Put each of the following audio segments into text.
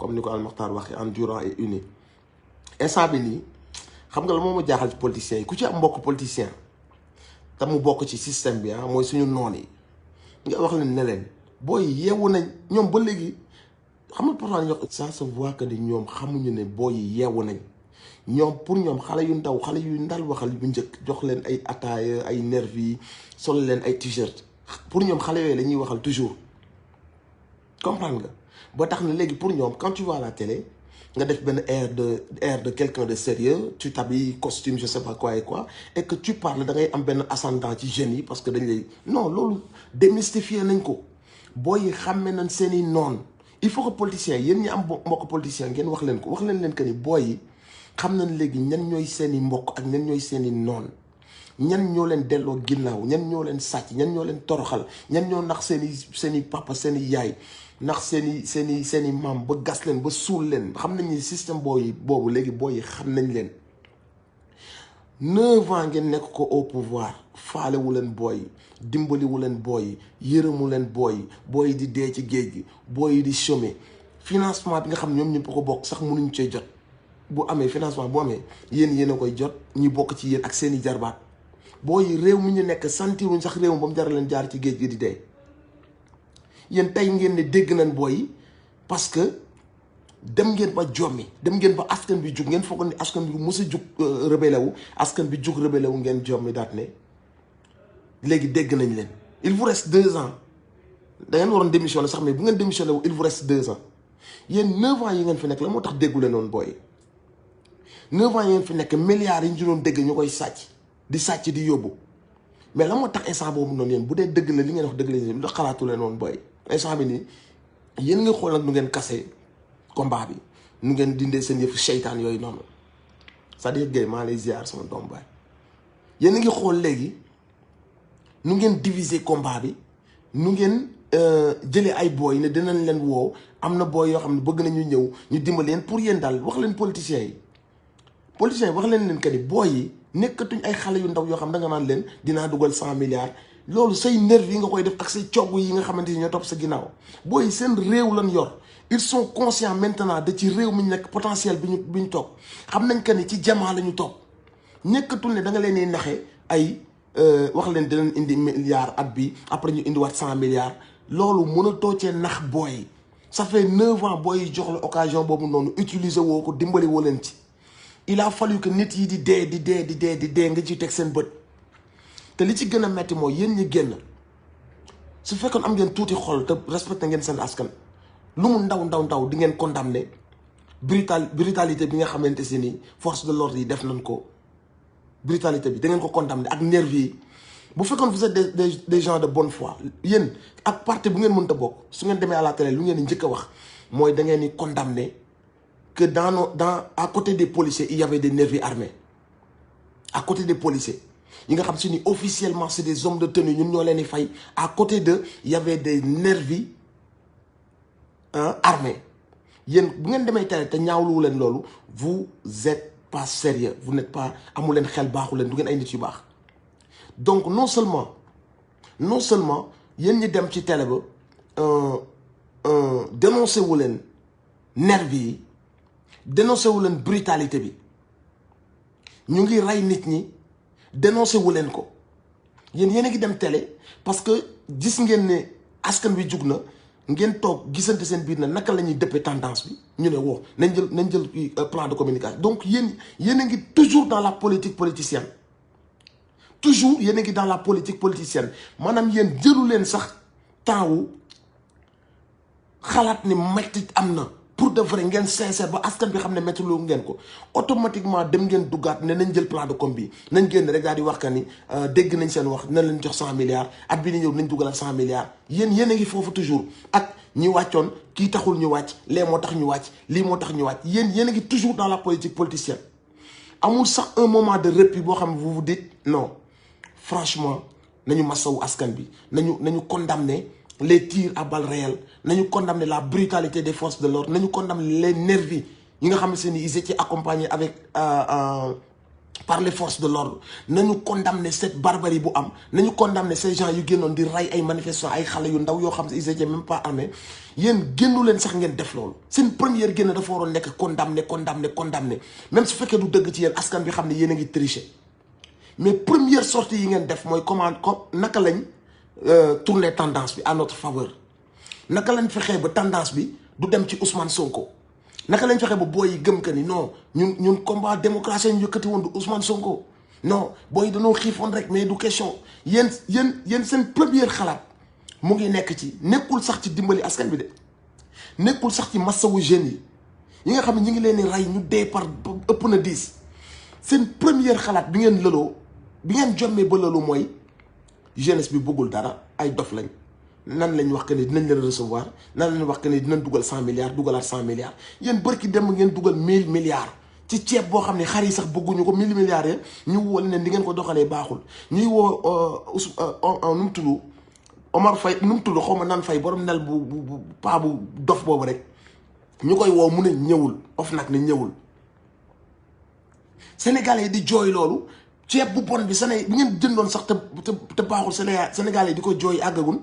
comme ni ko Al-Makhtar waxee endurant et uni instant bi nii xam nga la moo ma jaaxal ci politiciens yi ku ci am mbokk politicien te mu bokk ci système bi mooy suñu noon yi nga wax leen ne leen booy yeewu nañ ñoom ba léegi xam nga pourtant ñu wax ça se voit que ni ñoom xamuñu ne booy yeewu nañ ñoom pour ñoom xale yu ndaw xale yu ndal waxal bu njëkk jox leen ay ataaya ay nervi yi sol leen ay t-shirt pour ñoom xale yooyu la ñuy waxal toujours comprendre nga ba tax na léegi pour ñoom quand tu vois à la télé nga def benn air de quelqu'un de sérieux tu t'habilles costume je sais pas quoi et quoi et que tu parles da ngay am benn ascendant ci jeunes yi parce que dañ lay non loolu démystifier nañ ko booy yi xàmme nañ seen i noon il faut que politiciens yéen ñi am mbokk politicien ngeen wax leen ko wax leen que ni booy yi xam nañ léegi ñan ñooy seen i mbokk ak ñan ñooy seen i noon ñan ñoo leen delloo ginnaaw ñan ñoo leen sàcc ñan ñoo leen toroxal ñan ñoo nax seen i papa seen i yaay ndax seen i maam ba gas leen ba suul leen xam nañ ni système boobu léegi booy yi xam nañ leen 9 ans ngeen nekk ko au pouvoir faalewu leen booy yi dimbaliwu leen booy yi yërëmu leen booy yi di dee ci géej gi booy yi di chômer financement bi nga xam ne ñoom ñëpp ko bokk sax mënuñ cee jot bu amee financement bu amee yéen a koy jot ñi bokk ci yéen ak seen i jarbaat booy yi réew mi ñu nekk sentiruñ sax réew mi ba mu jar leen jaar ci géej gi di dee. yéen tey ngeen ne dégg nañ booy yi parce que dem ngeen ba jommi dem ngeen ba askan bi jug ngeen foog ni askan bi mos a jug rebelle wu askan bi jug rebelle wu ngeen jommi daat ne léegi dégg nañ leen. il vous reste 2 ans da ngeen waroon démissionné sax mais bu ngeen démissionné wu il vous reste 2 ans yéen 9 ans yi ngeen fi nekk la moo tax déggu leen noonu booy yi 9 ans yi ngeen fi nekk milliards yi ñu doon dégg ñu koy sàcc di sàcc di yóbbu mais la moo tax instant boobu noonu yéen bu dee dëgg la li ngeen wax dëgg la lu tax xalaatu leen noonu booy instant bi nii yéen nga xool nag nu ngeen kase combat bi nu ngeen dindee seen yëfu seytaan yooyu noonu c'est-à-dire gay maa lay ziar sama doom baay yéen a ngi xool léegi nu ngeen diviser combat bi nu ngeen jëlee ay booy ne dinañ leen woo am na booy yoo xam ne bëgg nañu ñëw ñu dimbali leen pour yéen daal wax leen politiciens yi wax leen que ni booy yi nekkatuñ ay xale yu ndaw yoo xam da nga naan leen dinaa dugal 100 milliards loolu say nerf yi nga koy def ak say cogg yi nga xamante ni ñoo topp sa ginnaaw booy seen réew lan yor ils sont conscients maintenant de ci réew mi ñu nekk potentiel bi ñu toog xam nañ que ni ci jamaa la ñu toog nekkatul ne da nga leen di naxe ay wax leen dinañ indi milliards at bi après ñu indiwaat 100 milliards loolu mënatoo cee nax booy ça fait 9 ans booy jox la occasion boobu noonu utiliser woo ko dimbali woo leen ci il a fallu que nit yi di dee nga ciy teg seen bët. te li ci gën a metti mooy yéen ñi génn su fekkoon am ngeen tuuti xol te respecté ngeen seen askan lu mu ndaw di ngeen condamné brutalité bi nga xamante si ni force de l'ordre yi def nañ ko brutalité bi da ngeen ko condamné ak nervi yi bu fekkoon vous êtes des gens de bonne foi yéen ak parti bu ngeen mënta bokk su ngeen demee à la télé lu ngeen di njëkk a wax mooy da ngeen di condamné que à côté des policiers il y avait des nervis armés à côté des policiers yi nga xam si ni officiellement c'est des hommes de tenue ñun ñoo leen di fay à côté de il y avait des nervis armés yéen bu ngeen demee télé te ñaawluwu leen loolu vous êtes pas sérieux vous n'êtes pas amu leen xel baaxu leen du ngeen ay nit yu baax donc non seulement yéen ñi dem ci télé ba dénoncé wu leen nervi yi dénoncé wu leen brutalité bi ñu ngi rey nit ñi dénoncé wu leen ko yéen a ngi dem télé parce que gis ngeen ne askan bi jug na ngeen toog gisante seen biir na naka la ñuy dëppee tendance bi ñu ne woo nañ jël plan de communication donc yéen a ngi toujours dans la politique politicienne toujours yéen a ngi dans la politique politicienne maanaam yéen jëlu leen sax temps wu xalaat ni metti am na pour de vrai ngeen sincère ba askan bi xam ne métti lu ngeen ko automatiquement dem ngeen duggaat ne nañ jël plan de com bi nañ génn rek daal di wax ka ni dégg nañ seen wax nañ leen jox 100 milliards at bi ni ñëw nañ dugal ak 100 milliards yéen a ngi foofu toujours ak ñi wàccoon kii taxul ñu wàcc lee moo tax ñu wàcc lii moo tax ñu wàcc yéen a ngi toujours dans la politique politicienne amul sax un moment de répit boo xam ne vous vous dites non franchement nañu masawu askan bi nañu condamner les tirs à balles réelles nañu condamner la brutalité des forces de l'ordre nañu condamner les nervis yi nga xam ne ils étaient accompagnés avec par les forces de l'ordre nañu condamner cette barbarie bu am nañu condamner ces gens yu génnoon di rey ay manifestants ay xale yu ndaw yoo xam ne ils étaient même pas armés yéen génnu leen sax ngeen def loolu seen première génn dafa waroon nekk condamner même su fekkee du dëgg ci yéen askan bi xam ne yéen a ngi tricher mais première sortie yi ngeen def mooy naka lañ tourner tendance bi à notre faveur naka lañ fexee ba tendance bi du dem ci Ousmane Sonko naka lañ fexe ba booy yi gëm que ni non ñun combat démocratie ñu yëkkati woon du Ousmane Sonko non booy yi dañoo xiifoon rek mais du question yéen seen première xalaat mu ngi nekk ci nekkul sax ci dimbali askan bi de nekkul sax ci massawu jeunes yi nga xam ne ñu ngi leen di rey ñu dee par ëpp na 10 seen première xalaat bi ngeen lëloo bi ngeen jommee ba lëloo mooy jeunesse bi bëggul dara ay dof lañ. nan lañ wax que ni dinañ leen recevoir nan lañ wax que ni dinañ dugal 100 milliards dugalaat 100 milliards yéen bërki dem ngeen dugal 1000 milliards ci ceeb boo xam ne xar yi sax bëgguñu ko 1000 milliards ya ñu woo ne di ngeen ko doxalee baaxul ñuy woo nu mu tudd Omar Faye nu mu tudd xaw ma nan Faye borom nel bu paa bu dof boobu rek ñu koy woo mu ne ñëwul of nag ne ñëwul Sénégalais yi di jooy loolu ceeb bu bon bi bi ngeen jëndoon sax te baaxul Sénégalais yi di ko jooy àggagun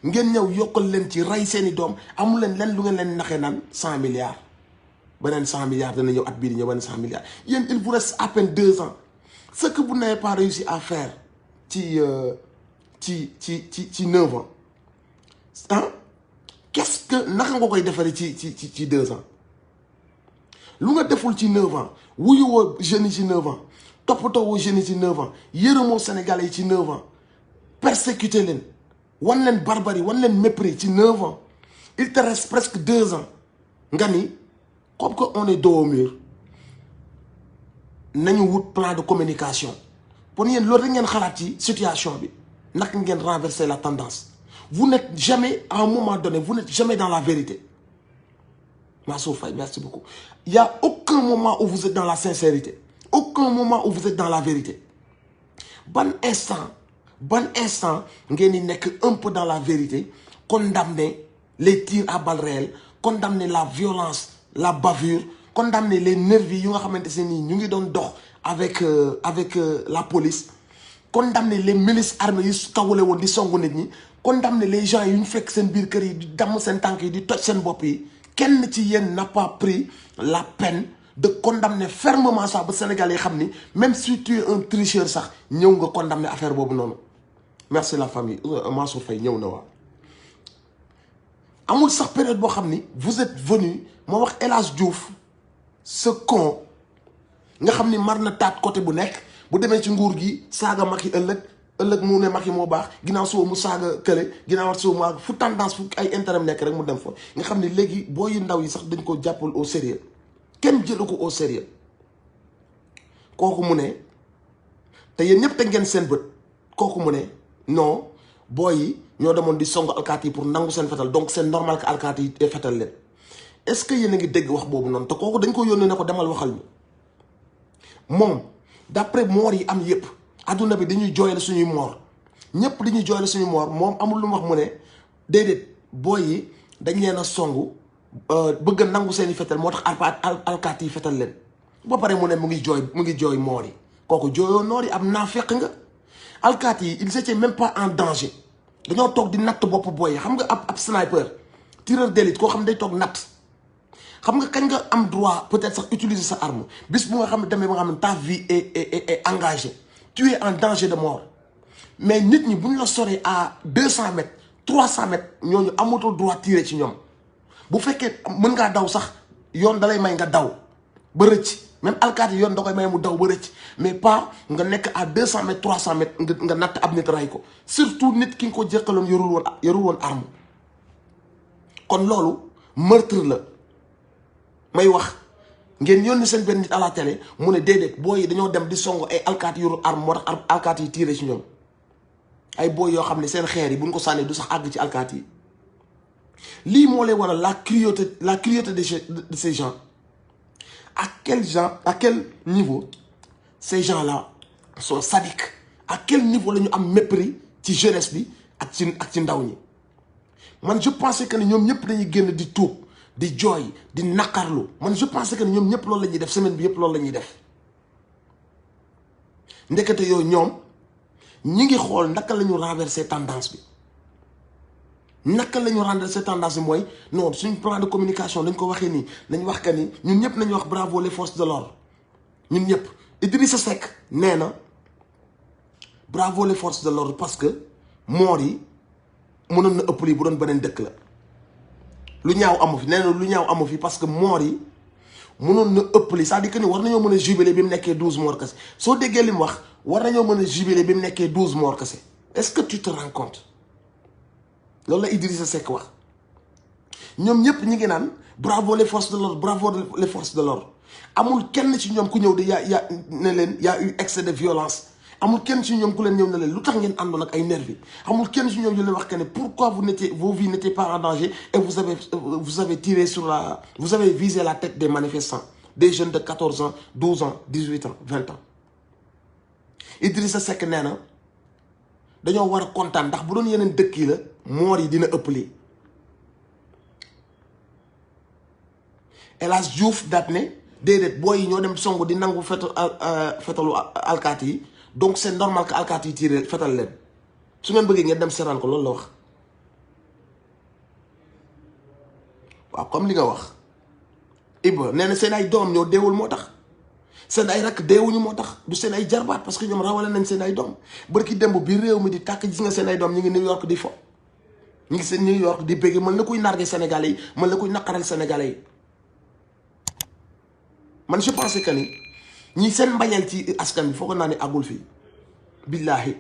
ngeen ñëw yokkal leen ci rey seeni doom amul leen lu ngeen leen naxee naan 100 milliards beneen 100 milliards dana ñëw at bii di ñëw beneen 100 milliards yéen il vous reste à peine 2 ans ce que vous n'avez pas réussi à faire ci 9 ans ah qu'est-ce que naka nga koy defaree ci 2 ans lu nga deful ci 9 ans wuyu woo jeunes yi ci 9 ans toppatoo woo jeunes yi ci 9 ans yërëmoo Sénégalais yi ci 9 ans persécuté leen. wan leen barbarie wan leen mépris ci 9 ans il te reste presque 2 ans nga ni comme que on est dos au mur nañu wut plan de communication pour yéen loolu rek ngeen xalaat ci situation bi naka ngeen renverser la tendance vous n'êtes jamais à un moment donné vous n'êtes jamais dans la vérité Mansour Faye merci beaucoup il y a aucun moment où vous êtes dans la sincérité aucun moment où vous êtes dans la vérité ban instant ngeen di nekk un peu dans la vérité condamner les tirs à balles réelles condamner la violence la bavure condamner les nervis yu nga xamante ne nii ñu ngi doon dox avec la police condamner les milices armées yu kawule woon di songu nit ñi condamner les gens yu ñu fekk seen biir kër yi di damm seen tànk yi di toj seen bopp yi kenn ci yéen n'a pas pris la peine de condamner fermement ça ba Sénégalais yi xam ni même si tu es un tricheur sax ñëw nga condamner affaire boobu noonu merci la famille Mansour Faye ñëw na waa amul sax période boo xam ni vous êtes venu moo wax El Hadj Diouf ce con nga xam ni mar na taat côté bu nekk bu demee ci nguur gi saaga Macky ëllëg mu ne Macky moo baax ginnaaw suba mu saaga kële ginnaaw wat suba mu fu tendance fu ay intérêt nekk rek mu dem fa nga xam ni léegi booy yu ndaw yi sax dañ ko jàppal au sérieux kenn jëlu ko au sérieux kooku mu ne te yéen ñëpp te ngeen seen bët kooku mu ne non booy yi ñoo demoon di song alkaati yi pour nangu seen fetal donc c'est normal que alkaati yi fetal leen est-ce que yéen a ngi dégg wax boobu noonu te kooku dañ ko yónnee ne ko demal waxal ñu moom d'après moor yi am yëpp adduna bi dañuy jooyal suñuy moor ñëpp dañuy jooyal suñuy moor moom amul lu mu wax mu ne déedéet booy yi dañ leen a songu bëgg a nangu seen i fetal moo tax alkaati yi fetal leen ba pare mu ne mu ngi jooy moor yi kooku jooyoo noor yi am naa fekk nga alkaati yi ils étaient même pas en danger dañoo toog di natt bopp booy yi xam nga ab sniper tireur d'élite koo xam ne day toog natt xam nga kañ nga am droit peut-être sax utiliser sa arme bis bu nga xam ne demee ba nga xam ne ta vie est engagée tu es en danger de mort mais nit ñi bu ñu la soree à 200 mètres 300 mètres ñooñu amatul droit tirer ci ñoom bu fekkee mën ngaa daw sax yoon dalay may nga daw ba rëcc même alkaati yoon da koy may mu daw ba rëcc mais pas nga nekk à 200 mètres 300 mètres nga natt ab nit ray ko surtout nit ki nga ko jëkkaloon yorul woon arme kon loolu meurtre la may wax ngeen yónni seen benn nit à la télé mu ne déedéet booy yi dañoo dem di songo ay alkaati yorul arme moo tax alkaati yi tiré ci ñoom ay booy yoo xam ne seen xeer yi buñ ko sànnee du sax àgg ci alkaati yi lii moo lay waral la cruauté de ces gens à quel niveau ces gens-là sont sadiques à quel niveau la ñu am mépris ci jeunesse bi ak ci ndaw ñi man je pensais que ne ñoom ñëpp dañuy génn di tuub di jooy di naqarlu man je pensais que ne ñoom ñëpp loolu la ñuy def semaine bi yëpp loolu la ñuy def ndekete yooyu ñoom ñi ngi xool naka la ñu renverser tendance bi. naka la ñu renverser tendance bi mooy non suñ plan de communication dañ ko waxee nii nañ wax que ni ñun ñëpp nañu wax bravo les forces de l'ordre ñun ñëpp. Idrissa Seck nee na bravo les forces de l'ordre parce que moor yi mënoon na ëpp lii bu doon beneen dëkk la lu ñaaw amu fi nee na lu ñaaw amu fi parce que moor yi mënoon na ëpp lii c'est-à-dire que ni war nañoo mën a jubiler bi mu nekkee 12 morts kese soo déggee li mu wax war nañoo mën a jubiler bi mu nekkee 12 morts kese est-ce que tu te rends compte loolu la Idrissa Seck wax ñoom ñëpp ñi ngi naan bravo les forces de l'ordre bravo les forces de l'ordre amul kenn ci ñoom ku ñëw di yaa ne leen y a eu excès de violence amul kenn ci ñoom ku leen ñëw ne leen lu tax ngeen àndoon ak ay nervis amul kenn ci ñoom yu leen wax que ne pourquoi vos vies n'étaient pas en danger et vous avez tiré vous avez visé la tête des manifestants des jeunes de 14 ans 12 ans 18 ans 20 ans Idrissa Seck nee na dañoo war a kontaan ndax bu doon yeneen dëkk yi la moor yi dina ëpp lii El Hadj Diouf daat ne déedéet booy yi ñoo dem songu di nangu fetalu alkaati yi donc c'est normal que alkaati yi tiré fetal leen su ngeen bëggee ngeen dem seraan ko loolu la wax waaw comme li nga wax Iba nee na seen ay doom ñoo deewul moo tax seen ay rakk deewuñu moo tax du seen ay jarbaat parce que ñoom rawale nañ seen ay doom barki démb bi réew mi di tàkk gis nga seen ay doom ñu ngi New York di fo ñu ngi seen New York di bégge mën na kuy narge Sénégalais yi mën na kuy naqaral Sénégalais yi man je pensais que ni ñi seen mbañeel ci askan bi foog naa ne àggul fii billaahi